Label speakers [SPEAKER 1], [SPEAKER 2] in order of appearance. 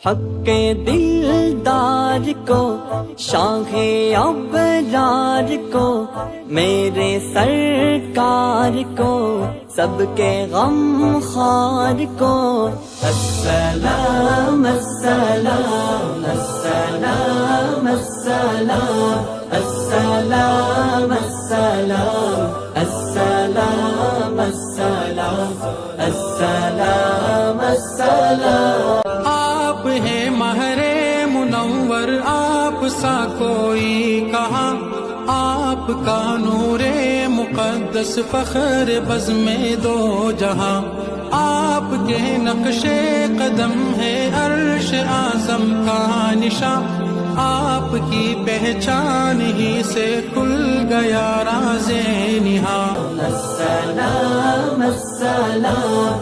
[SPEAKER 1] हक़्क़े दिलदार को, शाहे अबरार को, मेरे सरकार को, सबके गम खार को। अस्सलाम अस्सलाम अस्सलाम अस्सलाम अस्सलाम अस्सलाम अस्सलाम अस्सलाम अस्सलाम अस्सलाम।
[SPEAKER 2] आप हैं महरे मुनव्वर, आप सा कोई कहाँ, आपका नूरे मुक़द्दस फ़ख्र बज़्मे दो जहाँ। आपके नक्शे कदम है अर्श आज़म का निशान, आपकी पहचान ही से खुल गया राज़े निहा। अस्सलाम अस्सलाम।